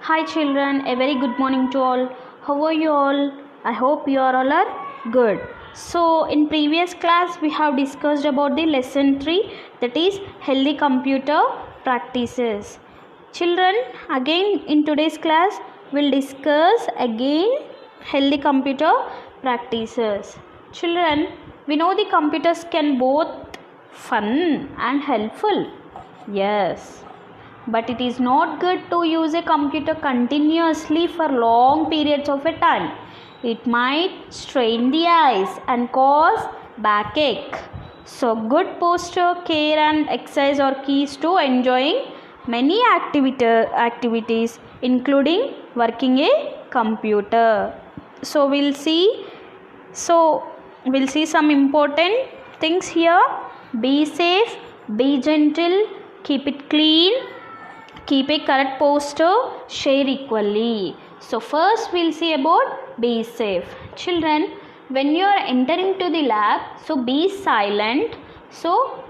Hi children, a very good morning to all. How are you all? I hope you are all are good. So in previous class we have discussed about the lesson 3, that is healthy computer practices. Children, again in today's class we'll discuss again healthy computer practices. Children, we know the computers can both fun and helpful. Yes. But it is not good to use a computer continuously for long periods of a time. It might strain the eyes and cause backache. So good posture, care and exercise are keys to enjoying many activities including working a computer. So we'll see some important things here. Be safe, be gentle, keep it clean, keep a correct posture, share equally. So first we'll see about be safe. Children, when you are entering to the lab, so be silent. So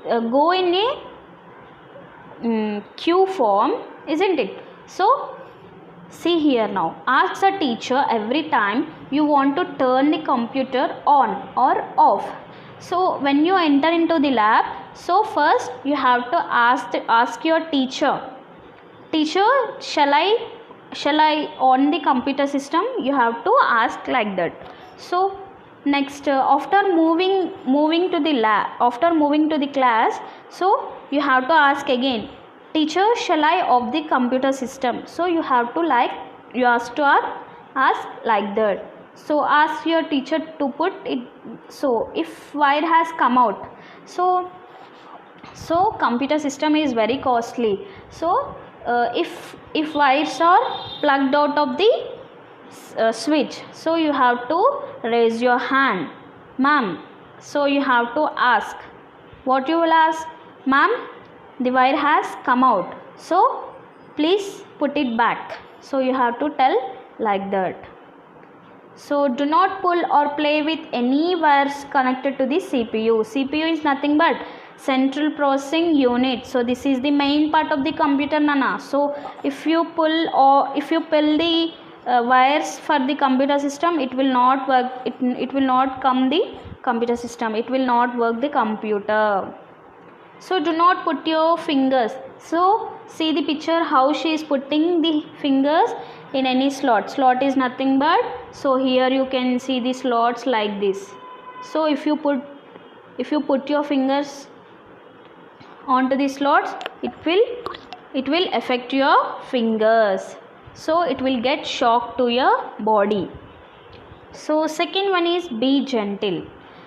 go in a queue form, isn't it? So see here now, ask the teacher every time you want to turn the computer on or off. So when you enter into the lab, so first you have to ask your teacher, shall I on the computer system? You have to ask like that. So next after moving to the lab, after moving to the class, so you have to ask again, teacher, shall I off the computer system? So you have to ask like that. So ask your teacher to put it. So if wire has come out, so computer system is very costly. So if wires are plugged out of the switch, so you have to raise your hand, ma'am. So you have to ask, what you will ask, ma'am, the wire has come out, so please put it back. So you have to tell like that. So do not pull or play with any wires connected to the CPU. CPU is nothing but central processing unit. So this is the main part of the computer, Nana. So if you pull the wires for the computer system, it will not work. It will not come the computer system. It will not work the computer. So do not put your fingers. So see the picture how she is putting the fingers in any slot. Slot is nothing but, so here you can see the slots like this. So if you put your fingers onto the slots, it will affect your fingers. So it will get shock to your body. So second one is be gentle.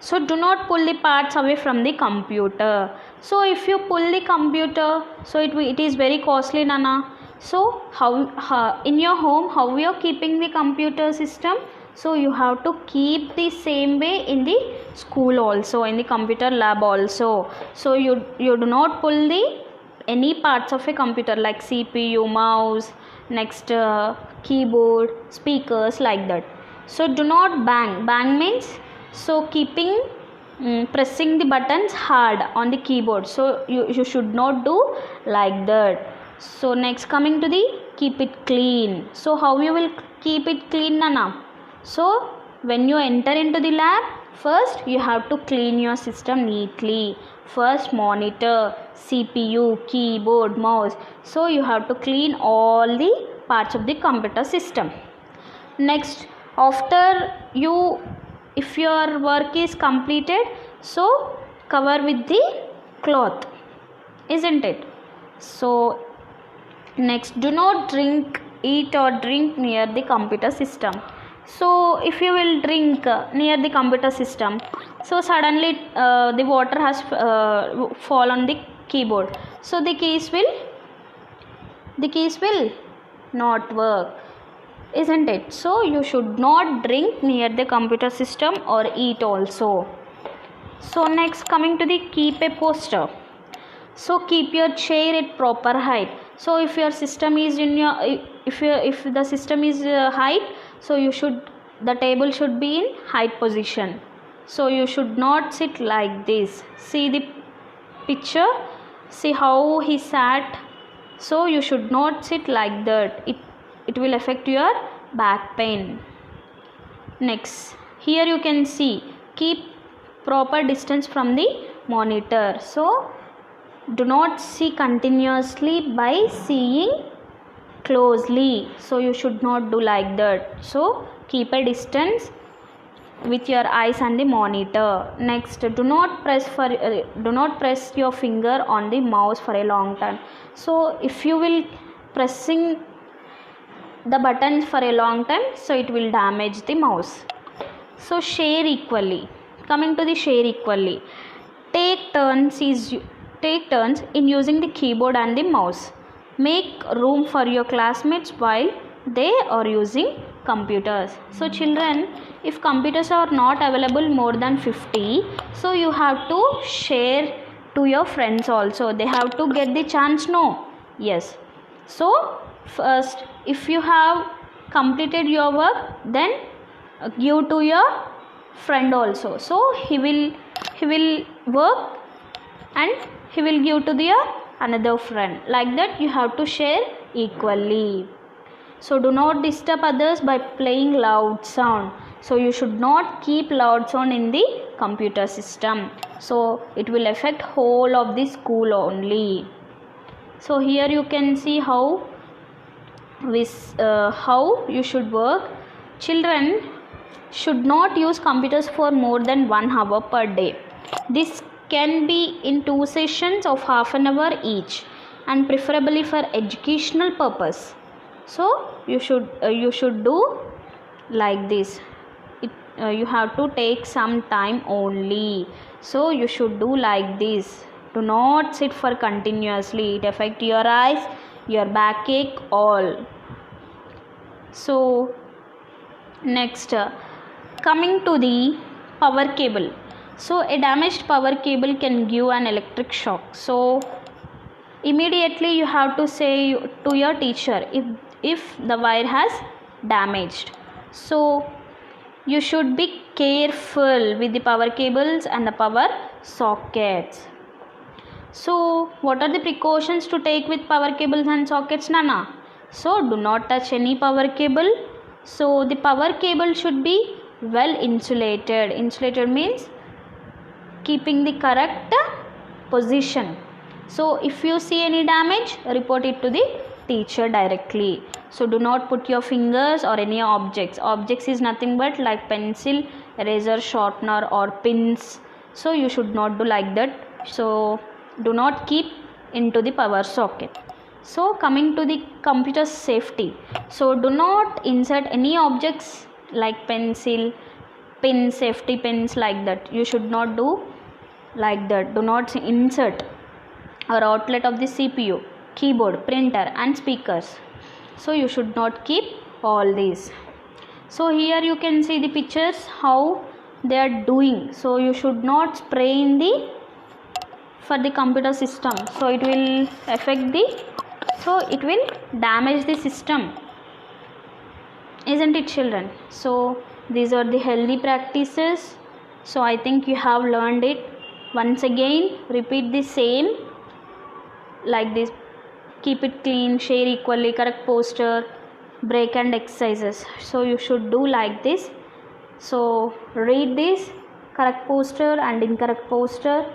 So do not pull the parts away from the computer. So if you pull the computer, so it is very costly, Nana. So how in your home, how you are keeping the computer system? So you have to keep the same way in the school also, in the computer lab also. So you do not pull any parts of a computer like CPU, mouse, next keyboard, speakers, like that. So do not bang. Bang means, so keeping pressing the buttons hard on the keyboard. So you should not do like that. So next coming to the keep it clean. So how you will keep it clean, Nana? So when you enter into the lab, first you have to clean your system neatly. First monitor, CPU, keyboard, mouse. So you have to clean all the parts of the computer system. Next, after if your work is completed, so cover with the cloth, isn't it? So next, do not eat or drink near the computer system. So if you will drink near the computer system, so suddenly the water has fall on the keyboard, so the keys will not work, isn't it? So you should not drink near the computer system or eat also. So next coming to the keep a posture. So keep your chair at proper height. So if your system is if the system is height, so the table should be in height position. So you should not sit like this. See the picture, see how he sat. So you should not sit like that. it will affect your back pain. Next, here you can see, keep proper distance from the monitor. So do not see continuously by seeing closely. So you should not do like that. So keep a distance with your eyes and the monitor. Next, do not press your finger on the mouse for a long time. So if you will pressing the buttons for a long time, so it will damage the mouse. So share equally. Coming to the share equally, take turns in using the keyboard and the mouse. Make room for your classmates while they are using computers. So children, if computers are not available more than 50, so you have to share to your friends also. They have to get the chance, no? Yes. So first, if you have completed your work, then give to your friend also. So he will work and he will give to their another friend. Like that you have to share equally. So do not disturb others by playing loud sound. So you should not keep loud sound in the computer system. So it will affect whole of the school only. So here you can see how you should work. Children should not use computers for more than 1 hour per day. This can be in 2 sessions of half an hour each, and preferably for educational purpose. So you should do like this. You have to take some time only. So you should do like this. Do not sit for continuously. It affects your eyes, your backache, all. So next, coming to the power cable. So a damaged power cable can give an electric shock. So immediately you have to say to your teacher if the wire has damaged. So you should be careful with the power cables and the power sockets. So what are the precautions to take with power cables and sockets, Nana? So do not touch any power cable. So the power cable should be well insulated. Insulated means keeping the correct position. So if you see any damage, report it to the teacher directly. So do not put your fingers or any objects. Objects is nothing but like pencil, eraser, sharpener or pins. So you should not do like that. So do not keep into the power socket. So coming to the computer safety. So do not insert any objects like pencil, pin, safety pins like that. You should not do like that. Do not insert or outlet of the CPU, keyboard, printer and speakers. So you should not keep all these. So here you can see the pictures how they are doing. So you should not spray in the for the computer system. So it will affect the, so it will damage the system, isn't it children? So these are the healthy practices. So I think you have learned it. Once again repeat the same like this. Keep it clean, share equally, correct posture, break and exercises. So you should do like this. So read this, correct posture and incorrect posture,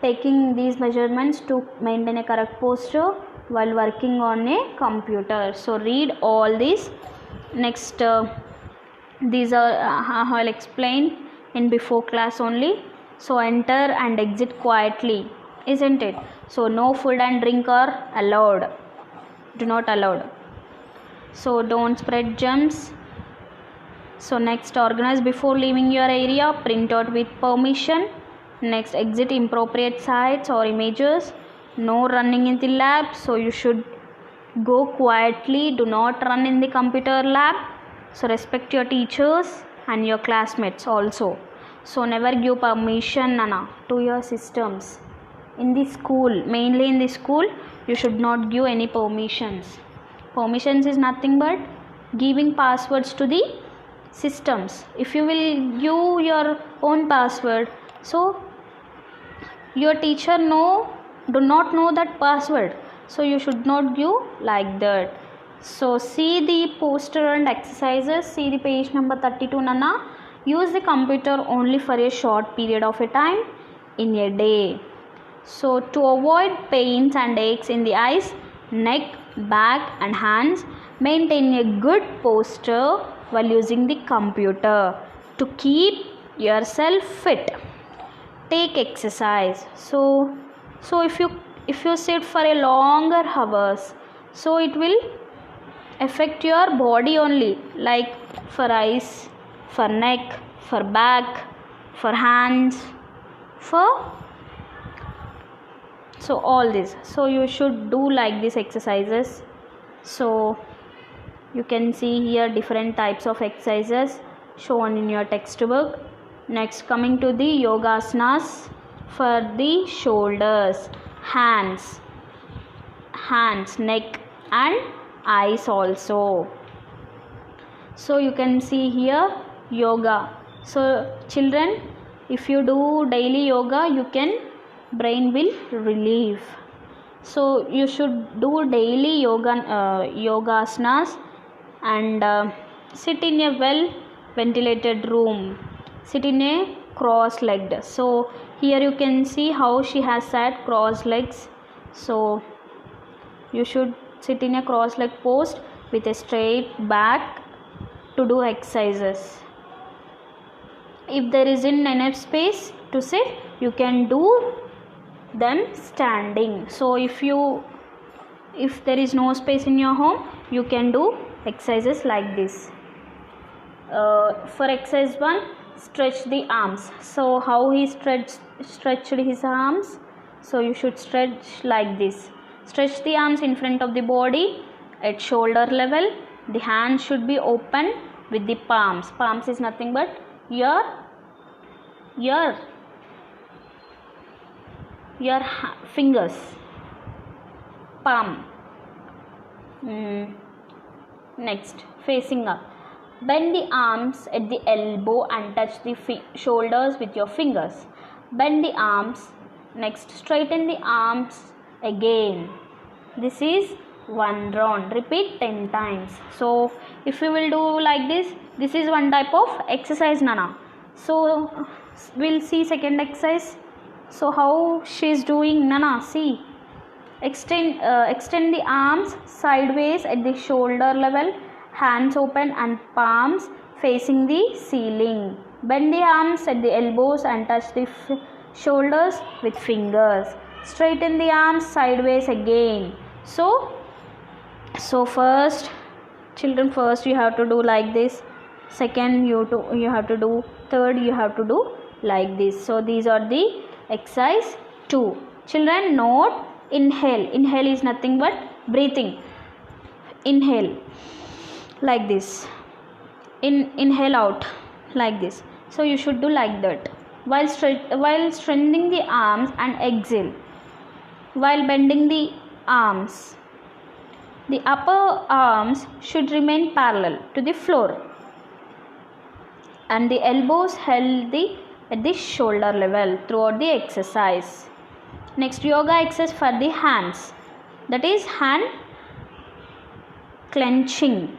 taking these measurements to maintain a correct posture while working on a computer. So read all these. Next, these are I'll explain in before class only. So enter and exit quietly, isn't it? So no food and drink are allowed, do not allowed. So don't spread germs. So next, organize before leaving your area, print out with permission. Next, exit inappropriate sites or images. No running in the lab, so you should go quietly. Do not run in the computer lab. So respect your teachers and your classmates also. So never give permission, Nana, to your systems. In the school, mainly in the school, you should not give any permissions. Permissions is nothing but giving passwords to the systems. If you will give your own password, so your teacher do not know that password. So you should not give like that. So see the poster and exercises. See the page number 32, Nana. Use the computer only for a short period of a time in a day. So to avoid pains and aches in the eyes, neck, back and hands, maintain a good posture while using the computer to keep yourself fit. Take exercise. So if you sit for a longer hours, so it will affect your body only, like for eyes, for neck, for back, for hands, for so all this. So you should do like these exercises. So you can see here different types of exercises shown in your textbook. Next, coming to the yogasanas for the shoulders, hands, neck and eyes also. So you can see here yoga. So children, if you do daily yoga, you can brain will relieve. So you should do daily yogasanas and sit in a well ventilated room. Sit in a cross-legged. So here you can see how she has sat cross legs. So you should sit in a cross-leg pose with a straight back to do exercises. If there isn't enough space to sit, you can do them standing. So if there is no space in your home, you can do exercises like this. For exercise 1, stretch the arms. So how he stretched his arms? So you should stretch like this. Stretch the arms in front of the body at shoulder level. The hands should be open with the palms. Palms is nothing but your fingers. Palm. Next, facing up. Bend the arms at the elbow and touch the shoulders with your fingers. Bend the arms. Next, straighten the arms again. This is one round. Repeat 10 times. So if you will do like this is one type of exercise, Nana. So we'll see second exercise. So how she is doing, Nana? See, extend the arms sideways at the shoulder level, hands open and palms facing the ceiling. Bend the arms at the elbows and touch the shoulders with fingers. Straighten the arms sideways again. So first, children, first you have to do like this. Second, you have to do. Third, you have to do like this. So these are the exercise 2. Children, note, inhale. Inhale is nothing but breathing. Inhale like this. Inhale out like this. So you should do like that. While strengthening the arms, and exhale. While bending the arms, the upper arms should remain parallel to the floor and the elbows held at the shoulder level throughout the exercise. Next, yoga exercise for the hands, that is hand clenching.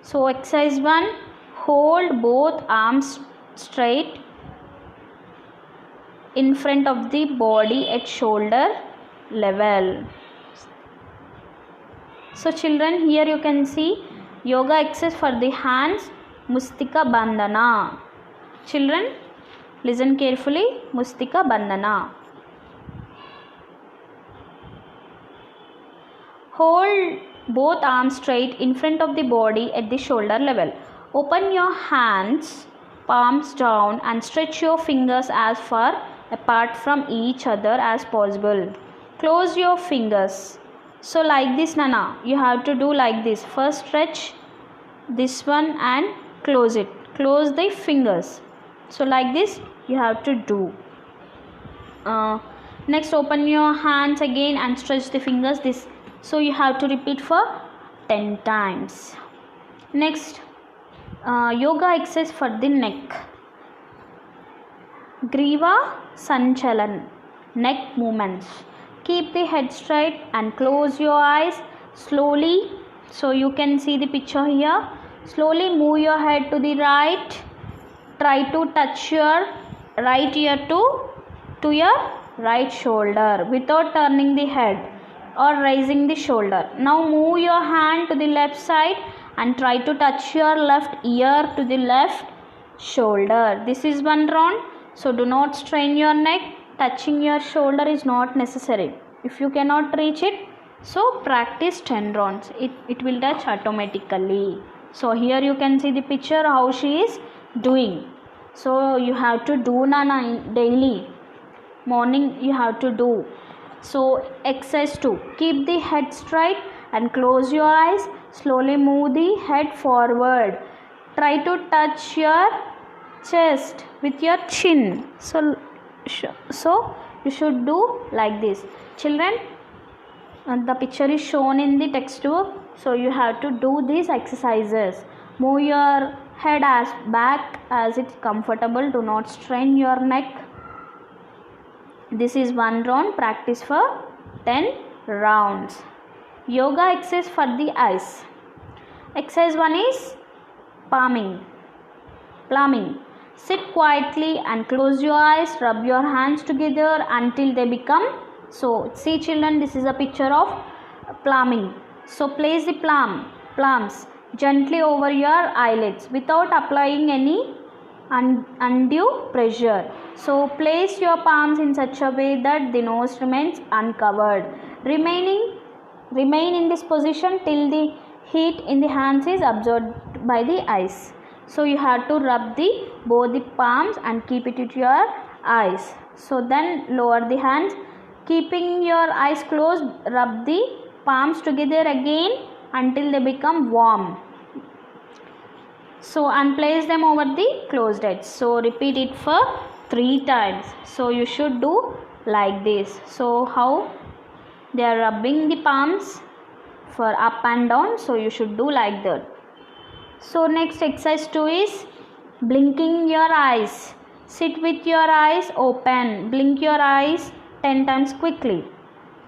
So exercise 1, hold both arms straight in front of the body at shoulder level. So children, here you can see yoga exercise for the hands, Mustika Bandhana. Children, listen carefully. Mustika Bandhana. Hold both arms straight in front of the body at the shoulder level. Open your hands, palms down, and stretch your fingers as far apart from each other as possible. Close your fingers. So like this, Nana, you have to do like this. First stretch this one and close it. Close the fingers. So like this you have to do. Next, open your hands again and stretch the fingers. This. So you have to repeat for 10 times. Next, yoga exercise for the neck. Griva Sanchalan, neck movements. Keep the head straight and close your eyes slowly, so you can see the picture here, slowly move your head to the right, try to touch your right ear to your right shoulder without turning the head or raising the shoulder. Now move your hand to the left side and try to touch your left ear to the left shoulder. This is one round, so do not strain your neck. Touching your shoulder is not necessary. If you cannot reach it, so practice 10 rounds. It will touch automatically. So here you can see the picture how she is doing. So you have to do Nana daily. Morning you have to do. So exercise 2. Keep the head straight and close your eyes. Slowly move the head forward. Try to touch your chest with your chin. So you should do like this. Children, the picture is shown in the textbook. So you have to do these exercises. Move your head as back as it's comfortable. Do not strain your neck. This is one round. Practice for 10 rounds. Yoga exercise for the eyes. Exercise 1 is palming. Sit quietly and close your eyes. Rub your hands together until they become so. See children, this is a picture of palming. So place the palms gently over your eyelids without applying any undue pressure. So place your palms in such a way that the nose remains uncovered. Remain in this position till the heat in the hands is absorbed by the eyes. So you have to rub both the palms and keep it to your eyes. So then lower the hands, keeping your eyes closed, rub the palms together again until they become warm. So and place them over the closed eyes. So repeat it for 3 times. So you should do like this. So how they are rubbing the palms for up and down. So you should do like that. So next exercise 2 is blinking your eyes. Sit with your eyes open. Blink your eyes 10 times quickly.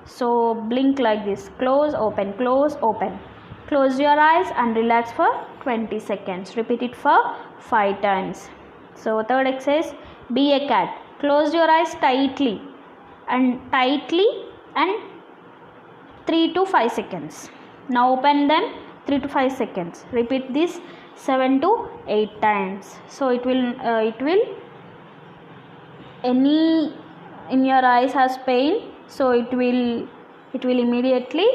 So blink like this. Close, open, close, open. Close your eyes and relax for 20 seconds. Repeat it for 5 times. So third exercise, be a cat. Close your eyes tightly and 3 to 5 seconds. Now open them 3 to 5 seconds. Repeat this 7 to 8 times. So it will any in your eyes has pain, so it will immediately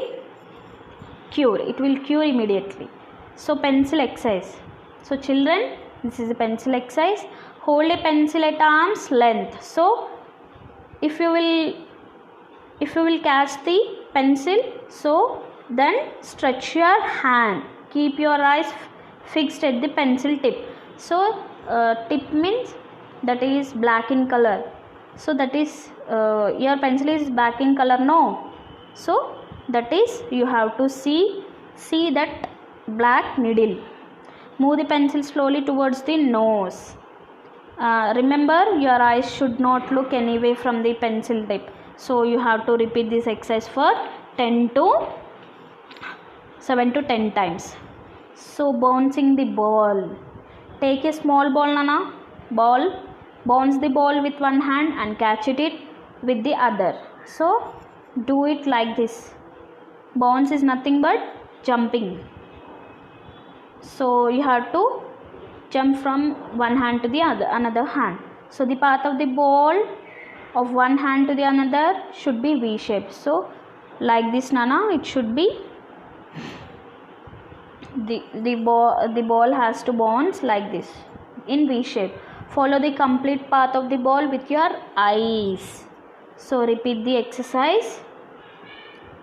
cure. It will cure immediately. So pencil exercise. So children, this is a pencil exercise. Hold a pencil at arm's length. So if you will catch the pencil, so then stretch your hand. Keep your eyes fixed at the pencil tip. So tip means that is black in color. So that is your pencil is black in color, no? So that is you have to see that black needle. Move the pencil slowly towards the nose. Remember, your eyes should not look anyway from the pencil tip. So you have to repeat this exercise for 7 to 10 times. So bouncing the ball. Take a small ball, Nana. Bounce the ball with one hand and catch it with the other. So do it like this. Bounce is nothing but jumping. So you have to jump from one hand to the another hand. So the path of the ball of one hand to the another should be V shape. So like this, Nana, it should be the ball has to bounce like this in V shape. Follow the complete path of the ball with your eyes. So repeat the exercise.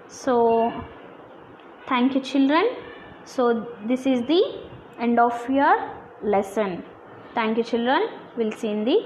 So thank you children. So this is the end of your lesson. Thank you children. We'll see in the